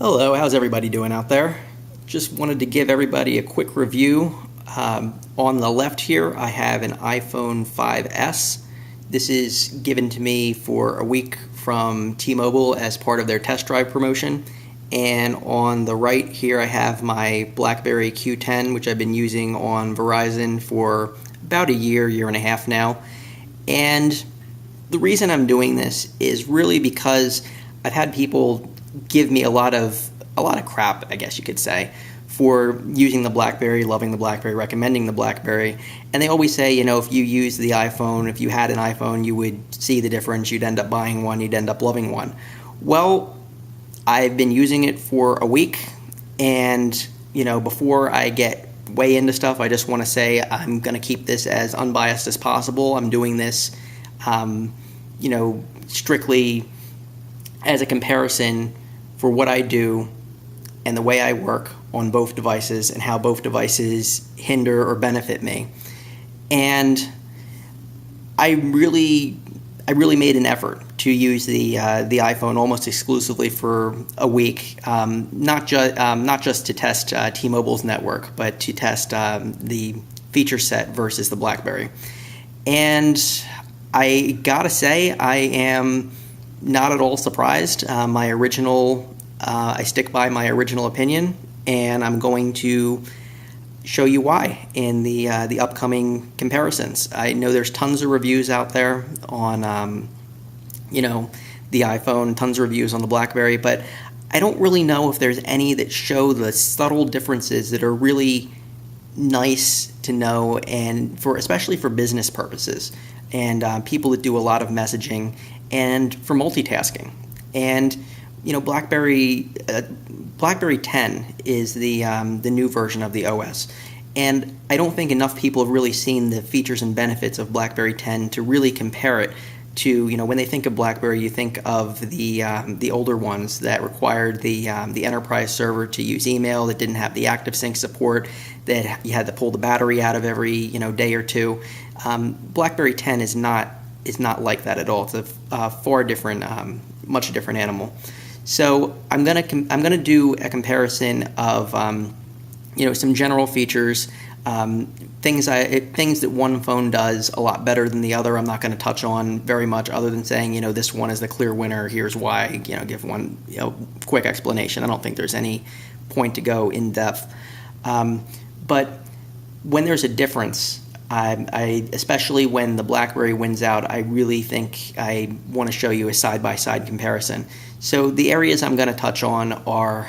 Hello, how's everybody doing out there? Just wanted to give everybody a quick review. On the left here, I have an iPhone 5S. This is given to me for a week from T-Mobile as part of their test drive promotion. And on the right here, I have my BlackBerry Q10, which I've been using on Verizon for about a year and a half now. And the reason I'm doing this is really because I've had people give me a lot of crap, I guess you could say, for using the BlackBerry, loving the BlackBerry, recommending the BlackBerry. And they always say, if you use the iPhone, if you had an iPhone, you would see the difference, you'd end up buying one, you'd end up loving one. Well, I've been using it for a week, and before I get way into stuff, I just want to say I'm going to keep this as unbiased as possible. I'm doing this strictly as a comparison for what I do and the way I work on both devices and how both devices hinder or benefit me. And I really made an effort to use the iPhone almost exclusively for a week, not just to test T-Mobile's network, but to test the feature set versus the BlackBerry. And I gotta say, I am not at all surprised. I stick by my original opinion, and I'm going to show you why in the upcoming comparisons. I know there's tons of reviews out there on the iPhone, tons of reviews on the BlackBerry, but I don't really know if there's any that show the subtle differences that are really nice to know, and especially for business purposes and people that do a lot of messaging and for multitasking. And BlackBerry 10 is the new version of the OS, and I don't think enough people have really seen the features and benefits of BlackBerry 10 to really compare it to when they think of BlackBerry, you think of the older ones that required the enterprise server to use email, that didn't have the ActiveSync support, that you had to pull the battery out of every day or two. BlackBerry 10 is not like that at all. It's a far different, much different animal. So I'm gonna do a comparison of some general features, things that one phone does a lot better than the other. I'm not going to touch on very much, other than saying this one is the clear winner. Here's why. Give one quick explanation. I don't think there's any point to go in depth. But when there's a difference, I especially when the BlackBerry wins out, I really think I want to show you a side-by-side comparison. So the areas I'm going to touch on are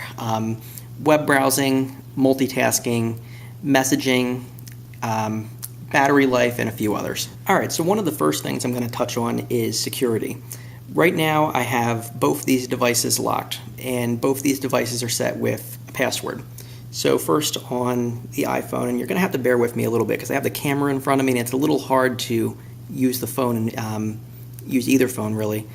web browsing, multitasking, messaging, battery life, and a few others. All right, so one of the first things I'm going to touch on is security. Right now, I have both these devices locked, and both these devices are set with a password. So first on the iPhone, and you're going to have to bear with me a little bit because I have the camera in front of me, and it's a little hard to use the phone and use either phone really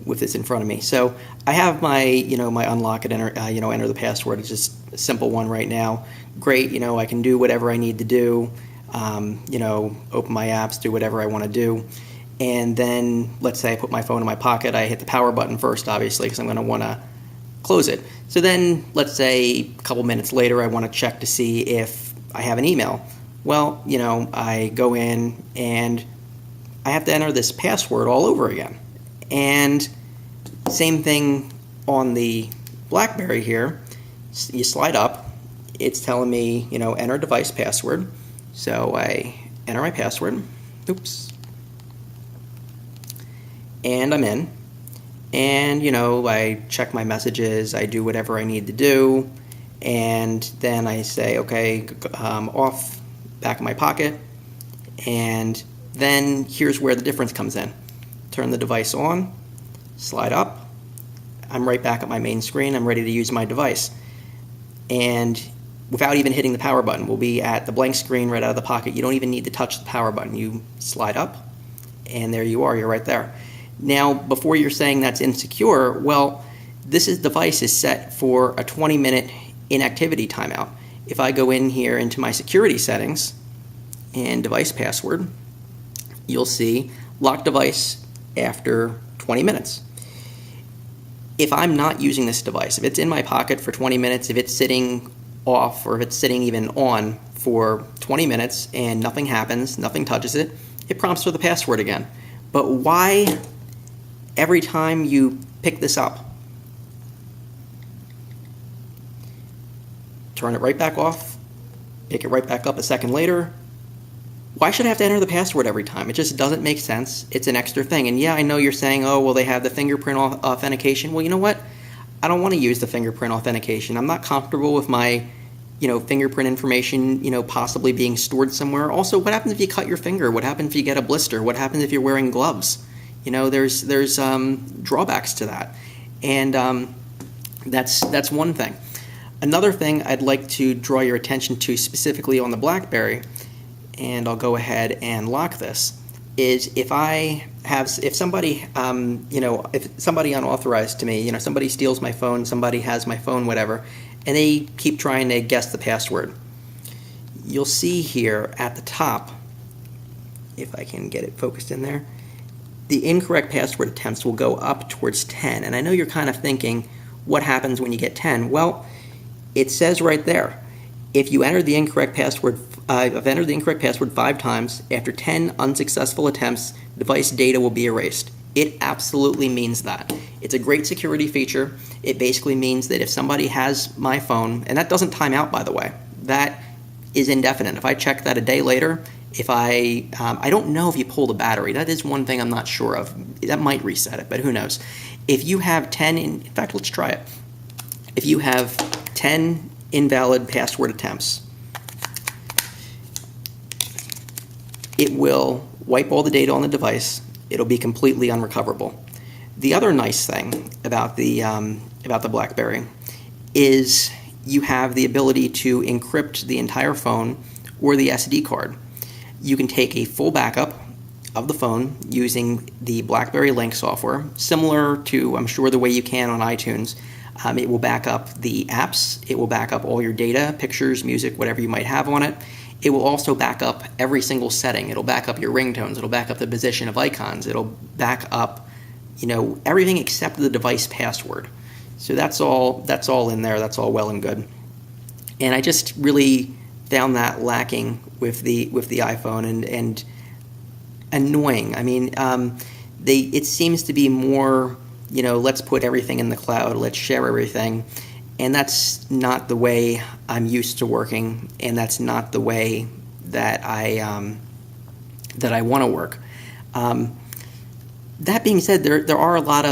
with this in front of me. So I have my my unlock and enter the password. It's just a simple one right now. Great, I can do whatever I need to do. Open my apps, do whatever I want to do. And then let's say I put my phone in my pocket. I hit the power button first, obviously, because I'm going to want to close it. So then let's say a couple minutes later, I want to check to see if I have an email. Well, I go in and I have to enter this password all over again. And same thing on the BlackBerry here. You slide up, it's telling me, enter device password. So I enter my password. Oops. And I'm in. And, I check my messages, I do whatever I need to do, and then I say, okay, off, back in my pocket, and then here's where the difference comes in. Turn the device on, slide up, I'm right back at my main screen, I'm ready to use my device. And without even hitting the power button, we'll be at the blank screen right out of the pocket. You don't even need to touch the power button. You slide up, and there you are, you're right there. Now, before you're saying that's insecure, well, this device is set for a 20-minute inactivity timeout. If I go in here into my security settings and device password, you'll see lock device after 20 minutes. if I'm not using this device, if it's in my pocket for 20 minutes, if it's sitting off, or if it's sitting even on for 20 minutes and nothing happens, nothing touches it, it prompts for the password again. But why every time you pick this up, turn it right back off, pick it right back up a second later, why should I have to enter the password every time? It just doesn't make sense. It's an extra thing. And yeah, I know you're saying, oh, well, they have the fingerprint authentication. Well, you know what? I don't want to use the fingerprint authentication. I'm not comfortable with my, fingerprint information, possibly being stored somewhere. Also, what happens if you cut your finger? What happens if you get a blister? What happens if you're wearing gloves? There's drawbacks to that. And that's one thing. Another thing I'd like to draw your attention to specifically on the BlackBerry, and I'll go ahead and lock this, is if somebody, if somebody unauthorized to me, somebody steals my phone, somebody has my phone, whatever, and they keep trying to guess the password. You'll see here at the top, if I can get it focused in there, the incorrect password attempts will go up towards 10. And I know you're kind of thinking, what happens when you get 10? Well, it says right there, if you enter the incorrect password, I've entered the incorrect password 5 times. After 10 unsuccessful attempts, device data will be erased. It absolutely means that. It's a great security feature. It basically means that if somebody has my phone, and that doesn't time out, by the way, that is indefinite. If I check that a day later, if I don't know if you pull the battery. That is one thing I'm not sure of. That might reset it, but who knows. If you have 10, in fact, let's try it. If you have 10 invalid password attempts, it will wipe all the data on the device. It'll be completely unrecoverable. The other nice thing about the BlackBerry is you have the ability to encrypt the entire phone or the SD card. You can take a full backup of the phone using the BlackBerry Link software, similar to, I'm sure, the way you can on iTunes. It will back up the apps. It will back up all your data, pictures, music, whatever you might have on it. It will also back up every single setting. It'll back up your ringtones. It'll back up the position of icons. It'll back up, everything except the device password. So that's all in there. That's all well and good. And I just really found that lacking with the iPhone and annoying. I mean, it seems to be more, let's put everything in the cloud. Let's share everything. And that's not the way I'm used to working, and that's not the way that I want to work. That being said, there are a lot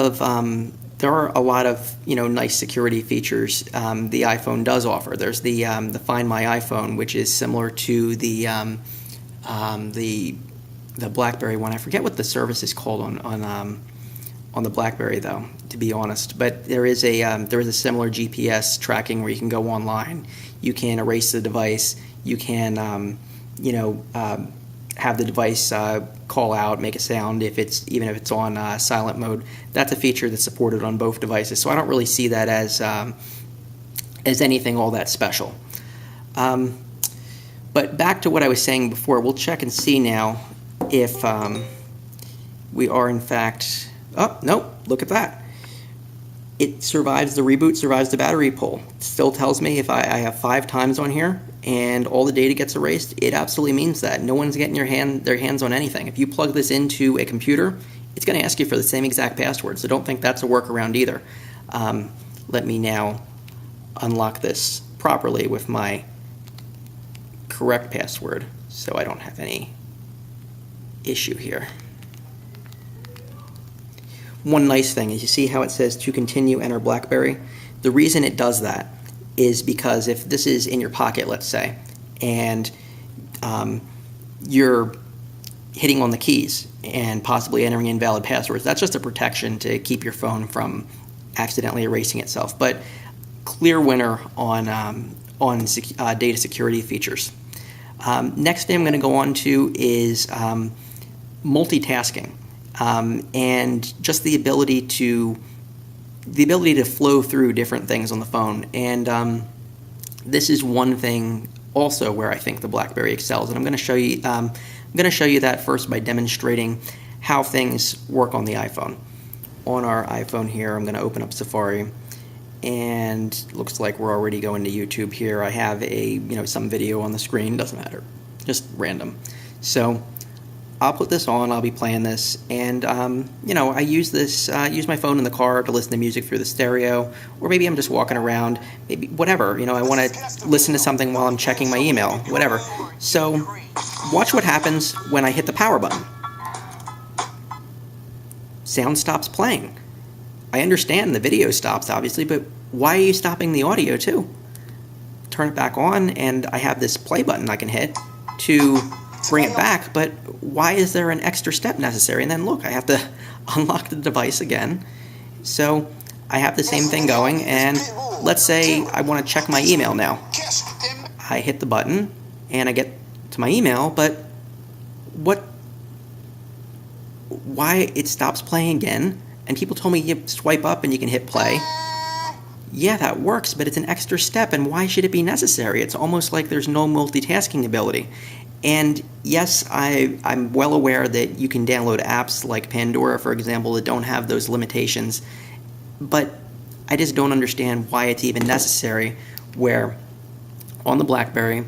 of nice security features the iPhone does offer. There's the Find My iPhone, which is similar to the BlackBerry one. I forget what the service is called on the BlackBerry, though, to be honest. But there is a similar GPS tracking where you can go online. You can erase the device. You can have the device call out, make a sound even if it's on silent mode. That's a feature that's supported on both devices. So I don't really see that as anything all that special. But back to what I was saying before, we'll check and see now if we are in fact. Oh, nope, look at that. It survives the reboot, survives the battery pull. It still tells me if I have 5 times on here and all the data gets erased, it absolutely means that. No one's getting their hands on anything. If you plug this into a computer, it's going to ask you for the same exact password, so don't think that's a workaround either. Let me now unlock this properly with my correct password so I don't have any issue here. One nice thing is you see how it says to continue, enter BlackBerry. The reason it does that is because if this is in your pocket, let's say, and you're hitting on the keys and possibly entering invalid passwords, that's just a protection to keep your phone from accidentally erasing itself. But clear winner on data security features. Next thing I'm going to go on to is multitasking. And just the ability to flow through different things on the phone. And this is one thing also where I think the BlackBerry excels. And I'm going to show you that first by demonstrating how things work on the iPhone. on our iPhone here, I'm going to open up Safari, and looks like we're already going to YouTube here. I have some video on the screen, doesn't matter, just random. So I'll put this on, I'll be playing this, and I use my phone in the car to listen to music through the stereo, or maybe I'm just walking around, maybe whatever, I want to listen to something while I'm checking my email, whatever. So watch what happens when I hit the power button. Sound stops playing. I understand the video stops, obviously, but why are you stopping the audio too? Turn it back on, and I have this play button I can hit to bring it back, but why is there an extra step necessary? And then look, I have to unlock the device again. So I have the same thing going, and let's say I want to check my email now. I hit the button, and I get to my email, but why it stops playing again? And people told me you swipe up and you can hit play. Yeah, that works, but it's an extra step, and why should it be necessary? It's almost like there's no multitasking ability. And yes, I'm well aware that you can download apps like Pandora, for example, that don't have those limitations, but I just don't understand why it's even necessary, where on the BlackBerry,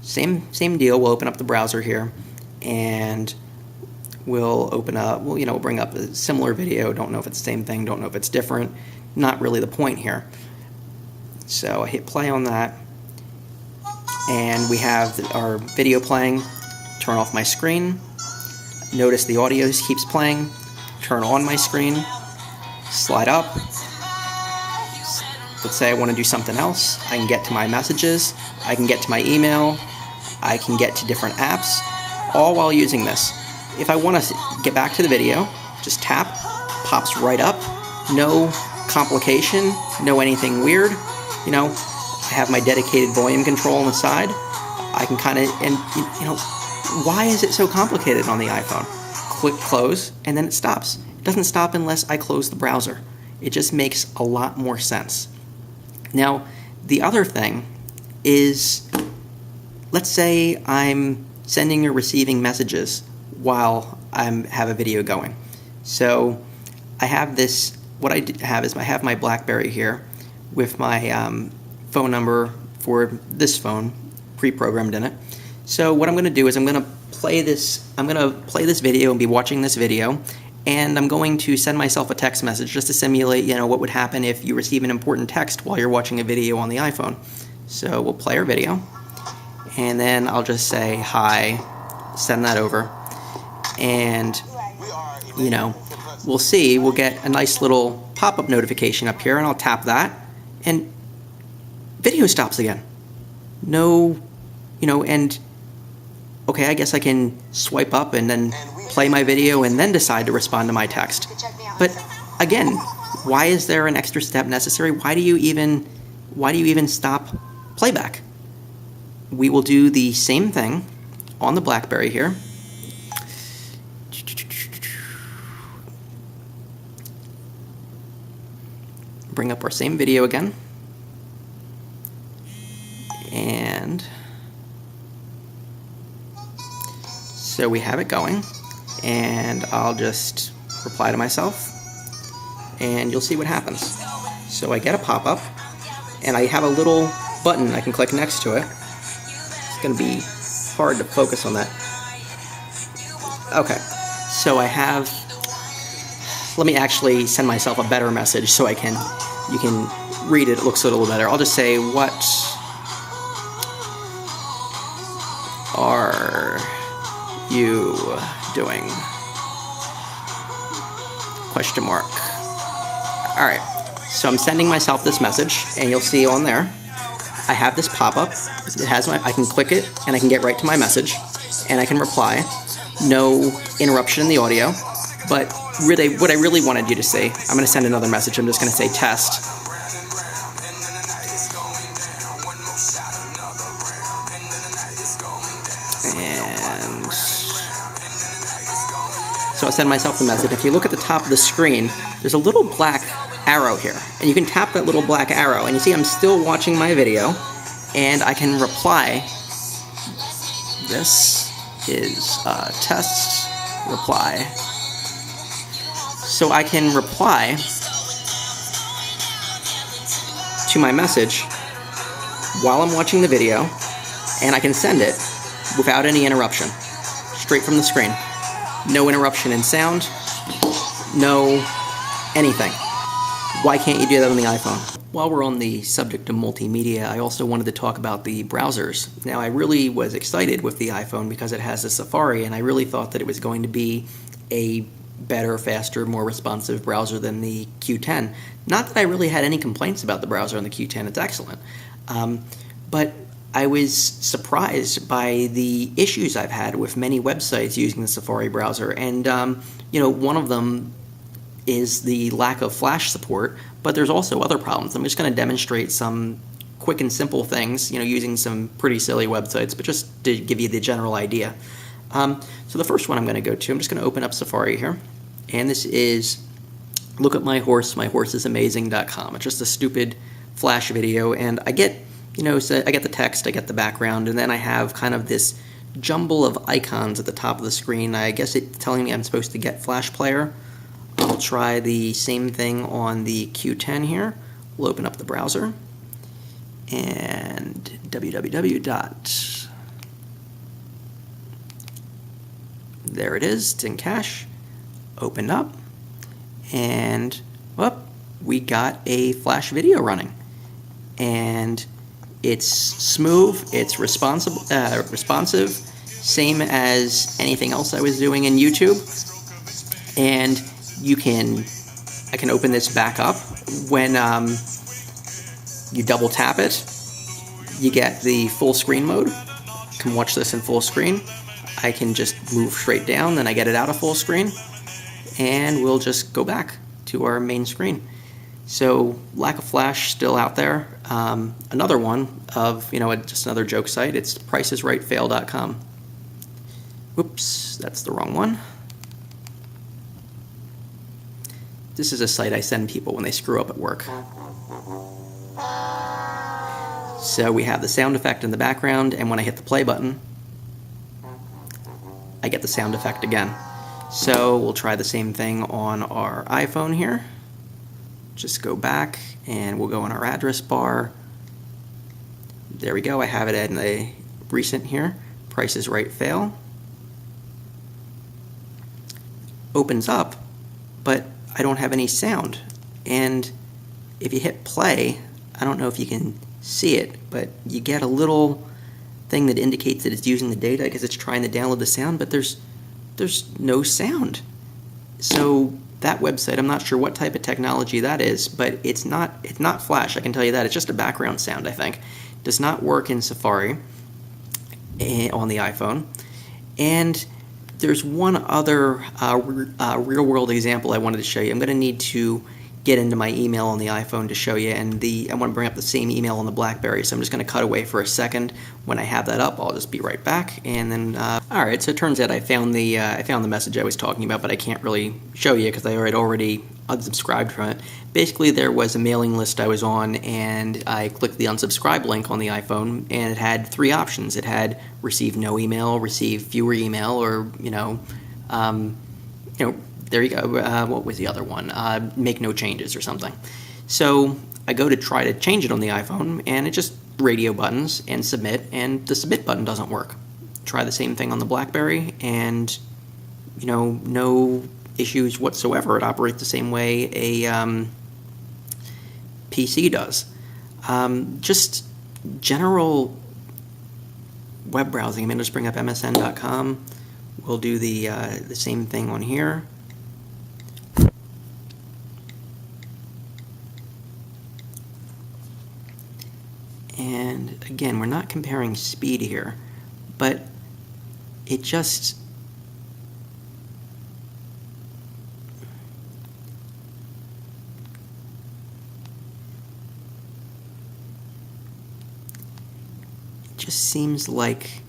same deal, we'll open up the browser here, and we'll open up, we'll bring up a similar video, don't know if it's the same thing, don't know if it's different, not really the point here. So I hit play on that, and we have our video playing. Turn off my screen. Notice the audio keeps playing. Turn on my screen. Slide up. Let's say I want to do something else. I can get to my messages. I can get to my email. I can get to different apps, all while using this. If I want to get back to the video, just tap, pops right up. No complication, no anything weird. I have my dedicated volume control on the side. I can why is it so complicated on the iPhone? Click close, and then it stops. It doesn't stop unless I close the browser. It just makes a lot more sense. Now, the other thing is, let's say I'm sending or receiving messages while I have a video going. So I have this, what I have is I have my BlackBerry here with my phone number for this phone pre-programmed in it. So what I'm going to do is I'm going to play this video and be watching this video, and I'm going to send myself a text message just to simulate, what would happen if you receive an important text while you're watching a video on the iPhone. So we'll play our video, and then I'll just say hi, send that over, and we'll get a nice little pop-up notification up here, and I'll tap that, and video stops again. And okay, I guess I can swipe up and then play my video and then decide to respond to my text. But again, why is there an extra step necessary? Why do you even stop playback? We will do the same thing on the BlackBerry here. Bring up our same video again. And so we have it going, and I'll just reply to myself, and you'll see what happens. So I get a pop-up, and I have a little button I can click next to it. It's going to be hard to focus on that. Okay, so let me actually send myself a better message so you can read it. It looks a little better. I'll just say, what are you doing? Question mark. Alright, so I'm sending myself this message, and you'll see on there, I have this pop-up. I can click it, and I can get right to my message, and I can reply. No interruption in the audio, but really, what I really wanted you to see, I'm going to send another message. I'm just going to say test. And so I'll send myself the message. If you look at the top of the screen, there's a little black arrow here, and you can tap that little black arrow, and you see I'm still watching my video, and I can reply. This is test reply. So I can reply to my message while I'm watching the video, and I can send it without any interruption, straight from the screen. No interruption in sound, no anything. Why can't you do that on the iPhone? While we're on the subject of multimedia, I also wanted to talk about the browsers. Now, I really was excited with the iPhone because it has a Safari, and I really thought that it was going to be a better, faster, more responsive browser than the Q10. Not that I really had any complaints about the browser on the Q10, it's excellent. But I was surprised by the issues I've had with many websites using the Safari browser, and one of them is the lack of Flash support, but there's also other problems. I'm just going to demonstrate some quick and simple things, using some pretty silly websites, but just to give you the general idea. So the first one I'm going to go to, I'm just going to open up Safari here, and this is Look at My Horse, MyHorseIsAmazing.com. It's just a stupid Flash video, and I get, so I get the text, I get the background, and then I have kind of this jumble of icons at the top of the screen. I guess it's telling me I'm supposed to get Flash Player. I'll try the same thing on the Q10 here. We'll open up the browser, and there it is, it's in cache, opened up, and we got a Flash video running. And it's smooth, it's responsive, same as anything else I was doing in YouTube. And I can open this back up. When you double tap it, you get the full screen mode. You can watch this in full screen. I can just move straight down, then I get it out of full screen, and we'll just go back to our main screen. So, lack of Flash still out there. Another one of, just another joke site, it's pricesrightfail.com. Whoops, that's the wrong one. This is a site I send people when they screw up at work. So we have the sound effect in the background, and when I hit the play button, I get the sound effect again. So we'll try the same thing on our iPhone here. Just go back, and we'll go in our address bar. There we go, I have it in the recent here, Price is Right Fail. Opens up, but I don't have any sound. And if you hit play, I don't know if you can see it, but you get a little thing that indicates that it's using the data because it's trying to download the sound, but there's no sound. So that website, I'm not sure what type of technology that is, but it's not Flash, I can tell you that. It's just a background sound, I think. Does not work in Safari on the iPhone. And there's one other real-world example I wanted to show you. I'm going to need to get into my email on the iPhone to show you, and I want to bring up the same email on the BlackBerry, so I'm just going to cut away for a second. When I have that up, I'll just be right back. And then, all right, so it turns out I found the message I was talking about, but I can't really show you because I had already unsubscribed from it. Basically, there was a mailing list I was on, and I clicked the unsubscribe link on the iPhone, and it had three options. It had receive no email, receive fewer email, or there you go. What was the other one? Make no changes or something. So I go to try to change it on the iPhone, and it just radio buttons and submit, and the submit button doesn't work. Try the same thing on the BlackBerry, and no issues whatsoever. It operates the same way a PC does. Just general web browsing. I'm going to just bring up MSN.com. We'll do the same thing on here. And again, we're not comparing speed here, but it just seems like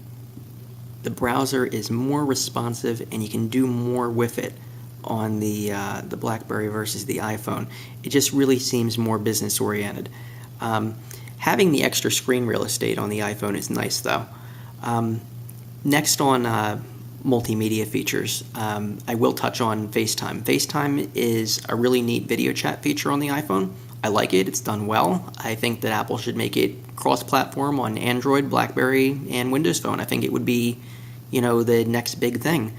the browser is more responsive and you can do more with it on the BlackBerry versus the iPhone. It just really seems more business oriented. Having the extra screen real estate on the iPhone is nice though. Next on multimedia features. I will touch on FaceTime. FaceTime is a really neat video chat feature on the iPhone. I like it. It's done well. I think that Apple should make it cross-platform on Android, BlackBerry, and Windows Phone. I think it would be, the next big thing.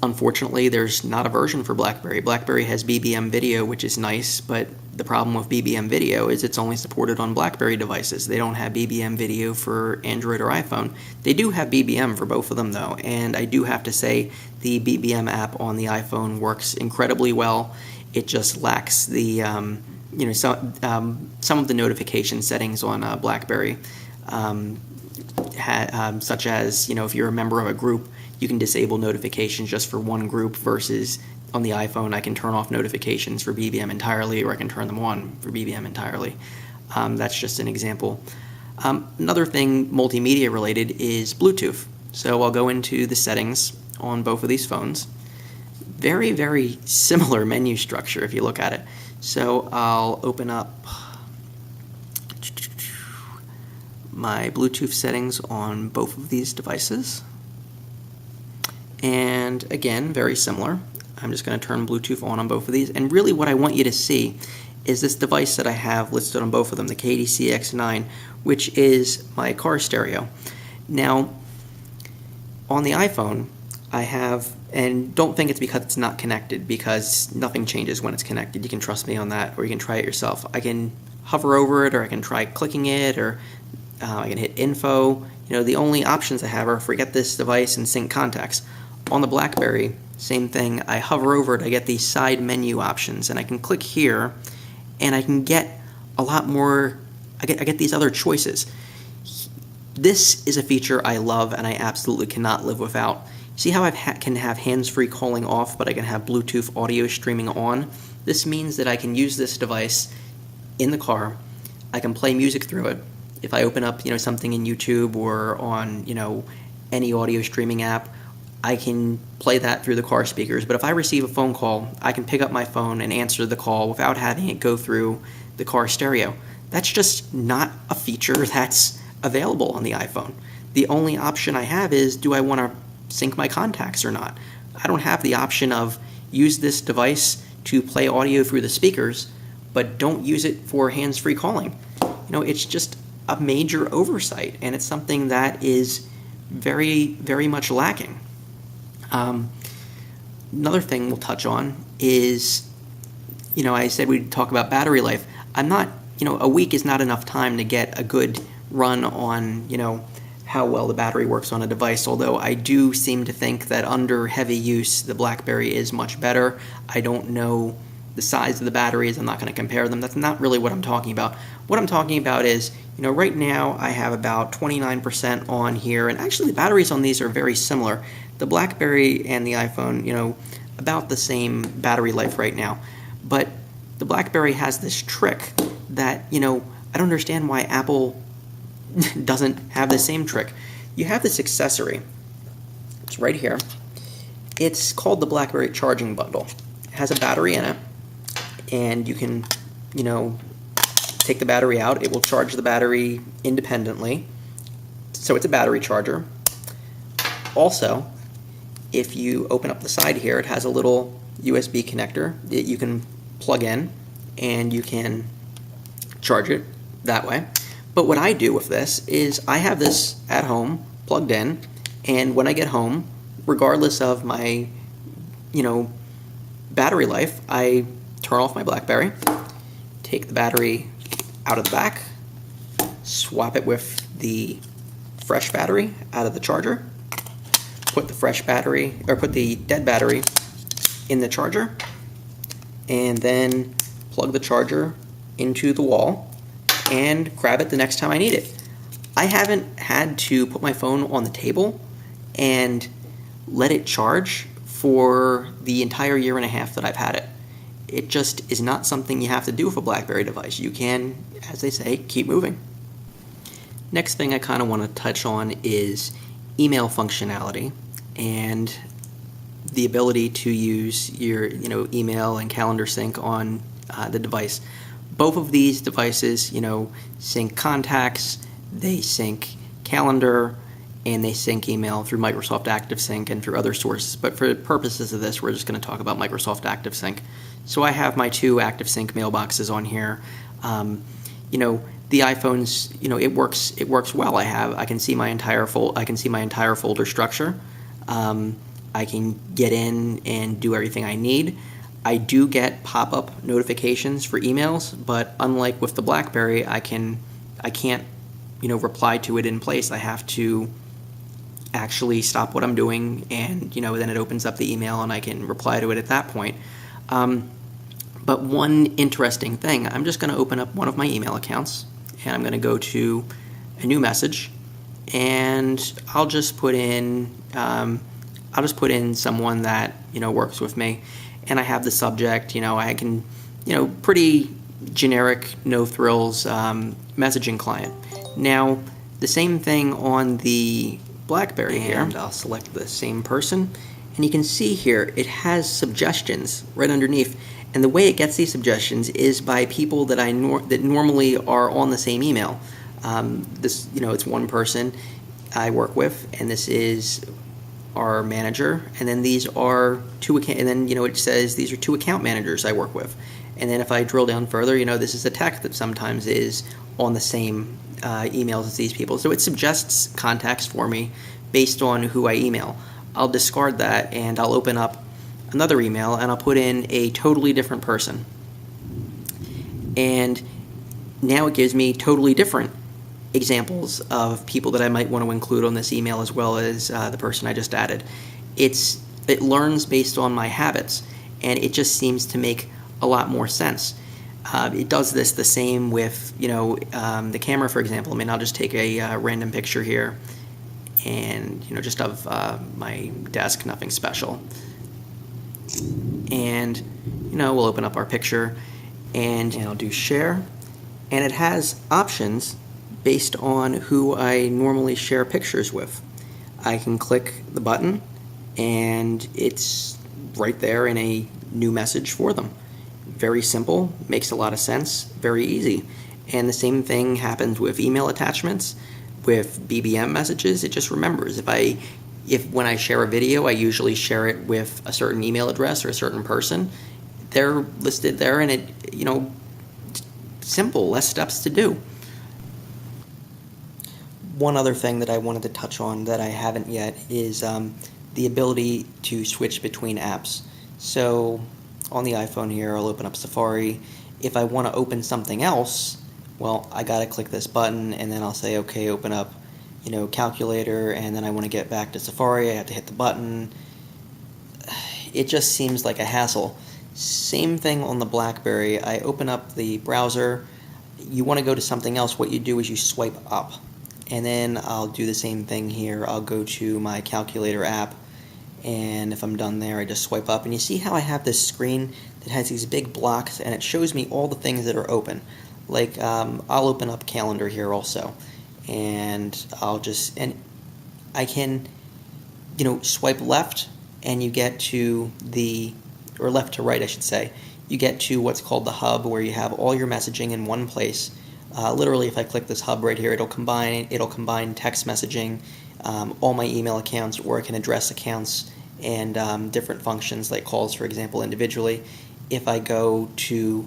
Unfortunately, there's not a version for BlackBerry. BlackBerry has BBM Video, which is nice, but the problem with BBM Video is it's only supported on BlackBerry devices. They don't have BBM Video for Android or iPhone. They do have BBM for both of them, though, and I do have to say the BBM app on the iPhone works incredibly well. It just lacks the, some of the notification settings on BlackBerry, such as, if you're a member of a group, you can disable notifications just for one group, versus on the iPhone, I can turn off notifications for BBM entirely, or I can turn them on for BBM entirely. That's just an example. Another thing multimedia related is Bluetooth. So I'll go into the settings on both of these phones. Very, very similar menu structure if you look at it. So I'll open up my Bluetooth settings on both of these devices. And again, very similar. I'm just going to turn Bluetooth on both of these. And really what I want you to see is this device that I have listed on both of them, the KDC X9, which is my car stereo. Now, on the iPhone, I have, and don't think it's because it's not connected, because nothing changes when it's connected. You can trust me on that, or you can try it yourself. I can hover over it, or I can try clicking it, or I can hit info. The only options I have are forget this device and sync contacts. On the BlackBerry, same thing. I hover over it, I get these side menu options, and I can click here, and I can get a lot more, I get these other choices. This is a feature I love and I absolutely cannot live without. See how I can have hands-free calling off, but I can have Bluetooth audio streaming on? This means that I can use this device in the car. I can play music through it. If I open up, something in YouTube or on, any audio streaming app, I can play that through the car speakers. But if I receive a phone call, I can pick up my phone and answer the call without having it go through the car stereo. That's just not a feature that's available on the iPhone. The only option I have is, do I want to sync my contacts or not? I don't have the option of use this device to play audio through the speakers, but don't use it for hands-free calling. It's just a major oversight, and it's something that is very, very much lacking. Another thing we'll touch on is, I said we'd talk about battery life. I'm not, a week is not enough time to get a good run on, how well the battery works on a device, although I do seem to think that under heavy use, the BlackBerry is much better. I don't know the size of the batteries. I'm not going to compare them. That's not really what I'm talking about. What I'm talking about is, right now I have about 29% on here, and actually the batteries on these are very similar. The BlackBerry and the iPhone, about the same battery life right now. But the BlackBerry has this trick that, I don't understand why Apple doesn't have the same trick. You have this accessory. It's right here. It's called the BlackBerry Charging Bundle. It has a battery in it, and you can, take the battery out. It will charge the battery independently. So it's a battery charger. Also, if you open up the side here, it has a little USB connector that you can plug in, and you can charge it that way. But what I do with this is I have this at home plugged in, and when I get home, regardless of my, battery life, I turn off my BlackBerry, take the battery out of the back, swap it with the fresh battery out of the charger, put the fresh battery, or put the dead battery in the charger, and then plug the charger into the wall and grab it the next time I need it. I haven't had to put my phone on the table and let it charge for the entire year and a half that I've had it. It just is not something you have to do with a BlackBerry device. You can, as they say, keep moving. Next thing I kind of want to touch on is email functionality and the ability to use your email and calendar sync on the device. Both of these devices sync contacts, they sync calendar, and they sync email through Microsoft ActiveSync and through other sources. But for the purposes of this, we're just going to talk about Microsoft ActiveSync. So I have my 2 ActiveSync mailboxes on here. The iPhones, it works well. I can see my entire folder structure. I can get in and do everything I need. I do get pop-up notifications for emails, but unlike with the BlackBerry, I can't reply to it in place. I have to actually stop what I'm doing, and then it opens up the email and I can reply to it at that point. But one interesting thing, I'm just going to open up one of my email accounts, and I'm going to go to a new message, and I'll just put in someone that works with me, and I have the subject. I can pretty generic, no frills messaging client. Now the same thing on the BlackBerry here, and I'll select the same person, and you can see here it has suggestions right underneath. And the way it gets these suggestions is by people that that normally are on the same email. It's one person I work with, and this is our manager, and then these are 2 account, and then it says these are 2 account managers I work with. And then if I drill down further, this is a tech that sometimes is on the same emails as these people. So it suggests contacts for me based on who I email. I'll discard that, and I'll open up another email, and I'll put in a totally different person. And now it gives me totally different examples of people that I might want to include on this email, as well as the person I just added. It learns based on my habits, and it just seems to make a lot more sense. It does this the same with the camera, for example. I'll just take a random picture here, and just of my desk, nothing special. And we'll open up our picture, and I'll do share, and it has options based on who I normally share pictures with. I can click the button, and it's right there in a new message for them. Very simple, makes a lot of sense, very easy. And the same thing happens with email attachments, with BBM messages. It just remembers. If when I share a video, I usually share it with a certain email address or a certain person. They're listed there, and it, simple, less steps to do. One other thing that I wanted to touch on that I haven't yet is the ability to switch between apps. So on the iPhone here, I'll open up Safari. If I want to open something else, well, I got to click this button, and then I'll say, okay, open up Calculator, and then I want to get back to Safari, I have to hit the button. It just seems like a hassle. Same thing on the BlackBerry. I open up the browser. You want to go to something else, what you do is you swipe up. And then I'll do the same thing here. I'll go to my Calculator app, and if I'm done there, I just swipe up. And you see how I have this screen that has these big blocks, and it shows me all the things that are open. Like, I'll open up Calendar here also. And I can, swipe left, and you get to or left to right, I should say, you get to what's called the hub, where you have all your messaging in one place. Literally, if I click this hub right here, it'll combine text messaging, all my email accounts, or I can address accounts, and different functions like calls, for example, individually. If I go to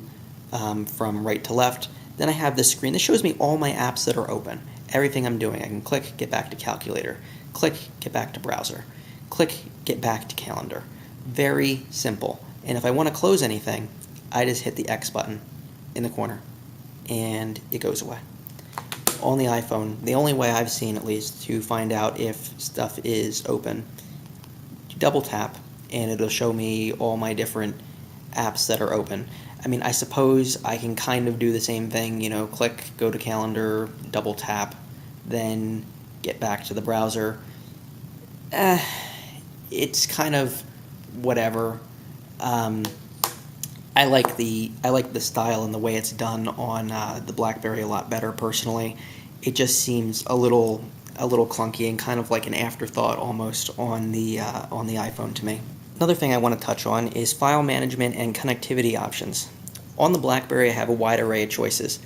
from right to left, then I have this screen that shows me all my apps that are open. Everything I'm doing. I can click, get back to Calculator, click, get back to Browser, click, get back to Calendar. Very simple. And if I want to close anything, I just hit the X button in the corner, and it goes away. On the iPhone, the only way I've seen, at least, to find out if stuff is open, you double tap, and it'll show me all my different apps that are open. I suppose I can kind of do the same thing, click, go to Calendar, double tap, then get back to the browser. It's kind of whatever. I like the style and the way it's done on the BlackBerry a lot better personally. It just seems a little clunky and kind of like an afterthought almost on the iPhone to me. Another thing I want to touch on is file management and connectivity options. On the BlackBerry, I have a wide array of choices.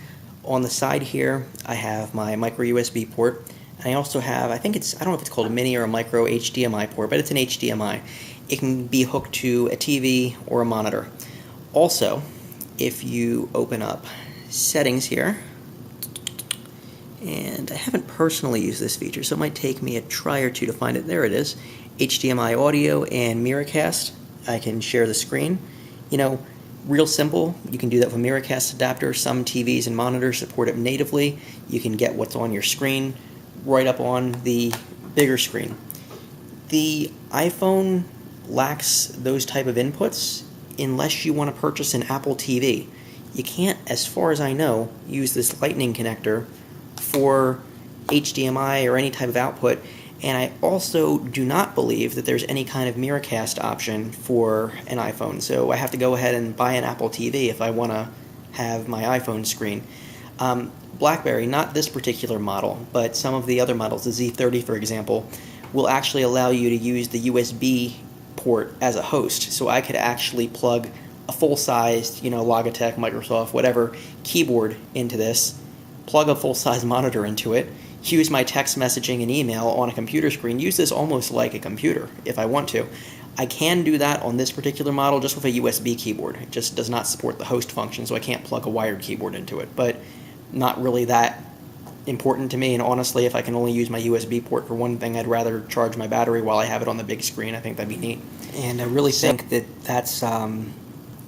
On the side here, I have my micro USB port. And I also have, I don't know if it's called a mini or a micro HDMI port, but it's an HDMI. It can be hooked to a TV or a monitor. Also, if you open up settings here, and I haven't personally used this feature, so it might take me a try or two to find it. There it is. HDMI audio and Miracast. I can share the screen. Real simple. You can do that with a Miracast adapter. Some TVs and monitors support it natively. You can get what's on your screen right up on the bigger screen. The iPhone lacks those type of inputs unless you want to purchase an Apple TV. You can't, as far as I know, use this Lightning connector for HDMI or any type of output, and I also do not believe that there's any kind of Miracast option for an iPhone, so I have to go ahead and buy an Apple TV if I want to have my iPhone screen. BlackBerry, not this particular model, but some of the other models, the Z30 for example, will actually allow you to use the USB port as a host, so I could actually plug a full-sized, Logitech, Microsoft, whatever, keyboard into this, plug a full-size monitor into it, use my text messaging and email on a computer screen, use this almost like a computer if I want to. I can do that on this particular model just with a USB keyboard. It just does not support the host function, so I can't plug a wired keyboard into it, but not really that important to me, and honestly, if I can only use my USB port for one thing, I'd rather charge my battery while I have it on the big screen. I think that'd be neat. And I really think that that's some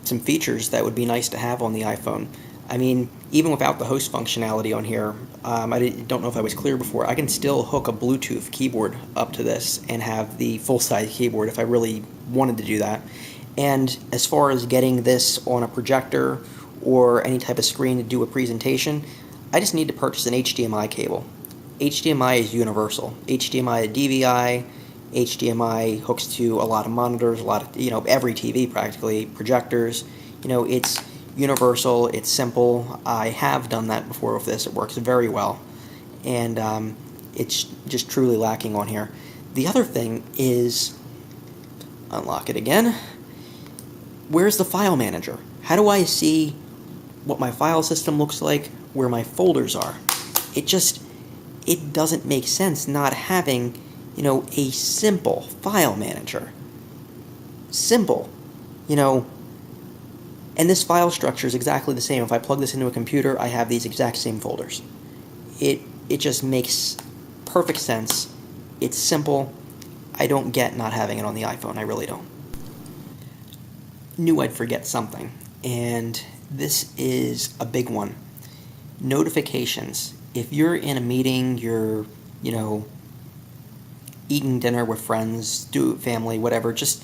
features that would be nice to have on the iPhone. I mean, even without the host functionality on here, I don't know if I was clear before, I can still hook a Bluetooth keyboard up to this and have the full-size keyboard if I really wanted to do that. And as far as getting this on a projector or any type of screen to do a presentation, I just need to purchase an HDMI cable. HDMI is universal. HDMI to DVI, HDMI hooks to a lot of monitors, a lot of, every TV practically, projectors. It's universal, it's simple. I have done that before with this. It works very well. And it's just truly lacking on here. The other thing is, unlock it again. Where's the file manager? How do I see what my file system looks like, where my folders are? It doesn't make sense not having, a simple file manager. Simple, and this file structure is exactly the same. If I plug this into a computer, I have these exact same folders. It just makes perfect sense. It's simple. I don't get not having it on the iPhone. I really don't. Knew I'd forget something, and this is a big one. Notifications. If you're in a meeting, you're, eating dinner with friends, family, whatever, just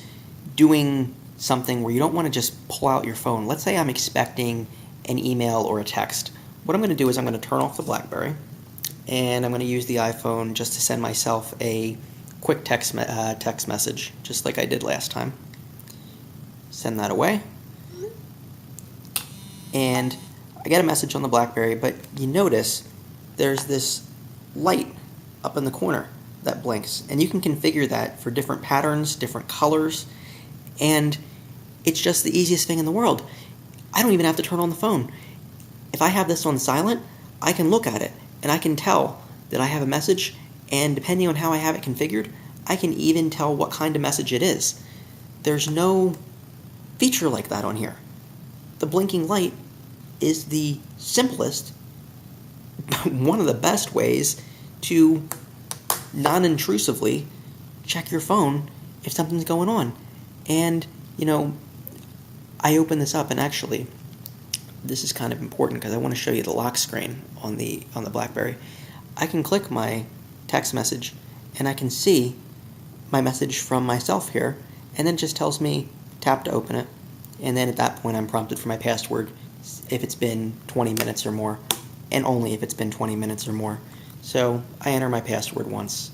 doing something where you don't want to just pull out your phone. Let's say I'm expecting an email or a text. What I'm going to do is I'm going to turn off the BlackBerry, and I'm going to use the iPhone just to send myself a quick text message, just like I did last time. Send that away. And I get a message on the BlackBerry, but you notice there's this light up in the corner that blinks, and you can configure that for different patterns, different colors, and it's just the easiest thing in the world. I don't even have to turn on the phone. If I have this on silent, I can look at it, and I can tell that I have a message, and depending on how I have it configured, I can even tell what kind of message it is. There's no feature like that on here. The blinking light is the simplest, one of the best ways to non-intrusively check your phone if something's going on. And, I open this up, and actually, this is kind of important because I want to show you the lock screen on the BlackBerry. I can click my text message, and I can see my message from myself here, and then it just tells me tap to open it. And then at that point, I'm prompted for my password if it's been 20 minutes or more, and only if it's been 20 minutes or more. So I enter my password once,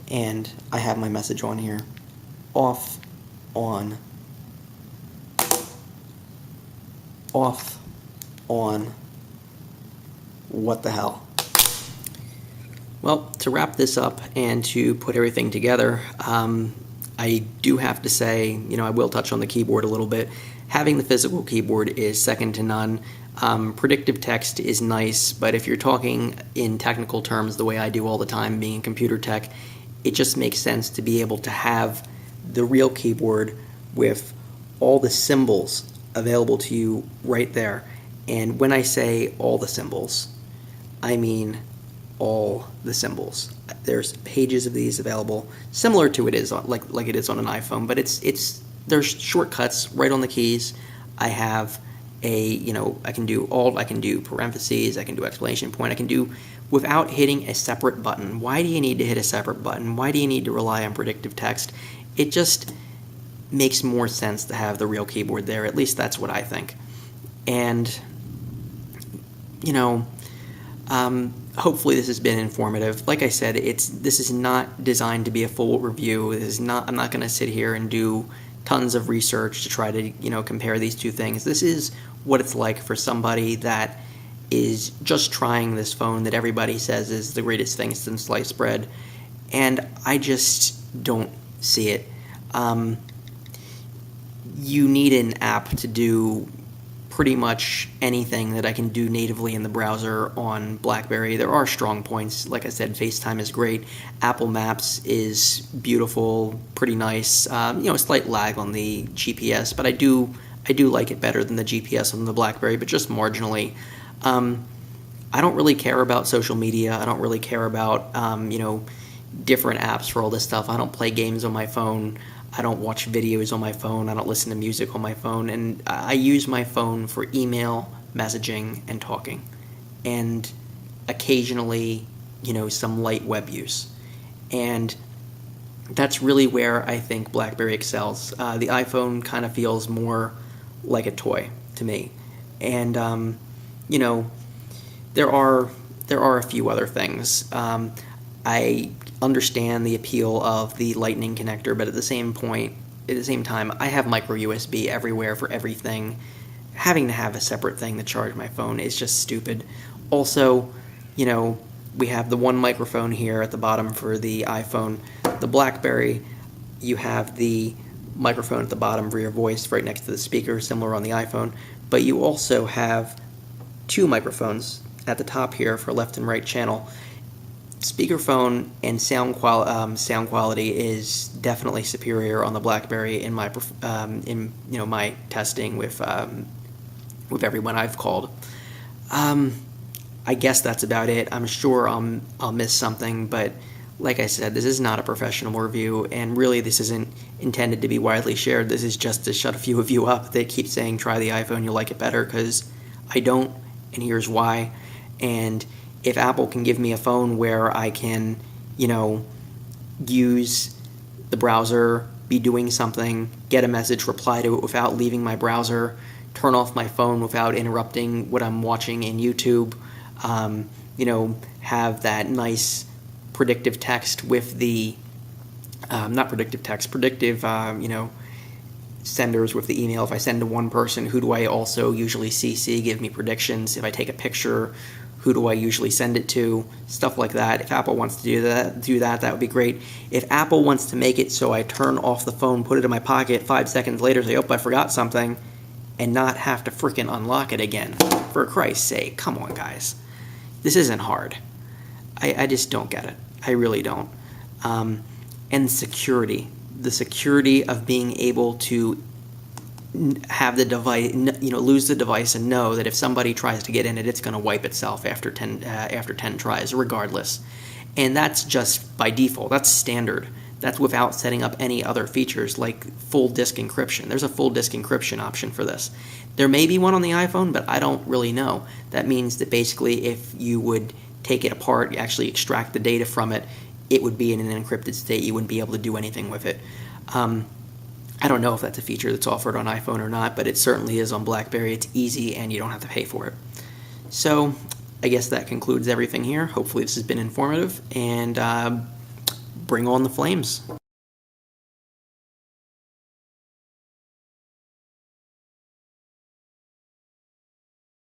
and I have my message on here. Off, on, off, on. What the hell? Well, to wrap this up and to put everything together, I do have to say, I will touch on the keyboard a little bit. Having the physical keyboard is second to none. Predictive text is nice, but if you're talking in technical terms the way I do all the time, being in computer tech, it just makes sense to be able to have the real keyboard with all the symbols available to you right there. And when I say all the symbols, I mean all the symbols. There's pages of these available, similar to it is like it is on an iPhone, but there's shortcuts right on the keys. I have I can do alt, I can do parentheses, I can do exclamation point, I can do without hitting a separate button. Why do you need to hit a separate button? Why do you need to rely on predictive text? It just makes more sense to have the real keyboard there. At least that's what I think. And hopefully this has been informative. Like I said, this is not designed to be a full review. I'm not going to sit here and do tons of research to try to compare these two things. This is what it's like for somebody that is just trying this phone that everybody says is the greatest thing since sliced bread, and I just don't see it. You need an app to do pretty much anything that I can do natively in the browser on BlackBerry. There are strong points. Like I said, FaceTime is great. Apple Maps is beautiful, pretty nice. A slight lag on the GPS, but I do like it better than the GPS on the BlackBerry, but just marginally. I don't really care about social media. I don't really care about different apps for all this stuff. I don't play games on my phone. I don't watch videos on my phone. I don't listen to music on my phone. And I use my phone for email, messaging, and talking. And occasionally, some light web use. And that's really where I think BlackBerry excels. The iPhone kind of feels more like a toy to me. And, there are a few other things. I understand the appeal of the Lightning connector, but at the same time, I have micro USB everywhere for everything. Having to have a separate thing to charge my phone is just stupid. Also, we have the one microphone here at the bottom for the iPhone. The BlackBerry, you have the microphone at the bottom for your voice right next to the speaker, similar on the iPhone, but you also have two microphones at the top here for left and right channel. Speakerphone and sound quality is definitely superior on the BlackBerry in my my testing with everyone I've called. I guess that's about it. I'm sure I'll miss something, but like I said, this is not a professional review, and really this isn't intended to be widely shared. This is just to shut a few of you up that keep saying try the iPhone, you'll like it better, because I don't, and here's why. And if Apple can give me a phone where I can, use the browser, be doing something, get a message, reply to it without leaving my browser, turn off my phone without interrupting what I'm watching in YouTube, have that nice predictive text with the, predictive, senders with the email. If I send to one person, who do I also usually CC, give me predictions? If I take a picture, who do I usually send it to? Stuff like that. If Apple wants to do that would be great. If Apple wants to make it so I turn off the phone, put it in my pocket, 5 seconds later say, oh, I forgot something, and not have to frickin' unlock it again. For Christ's sake, come on, guys. This isn't hard. I just don't get it. I really don't. And security. The security of being able to have the device, lose the device and know that if somebody tries to get in it, it's going to wipe itself after 10 tries, regardless. And that's just by default. That's standard. That's without setting up any other features like full disk encryption. There's a full disk encryption option for this. There may be one on the iPhone, but I don't really know. That means that basically if you would take it apart, you actually extract the data from it, it would be in an encrypted state. You wouldn't be able to do anything with it. I don't know if that's a feature that's offered on iPhone or not, but it certainly is on BlackBerry. It's easy and you don't have to pay for it. So I guess that concludes everything here. Hopefully this has been informative, and bring on the flames.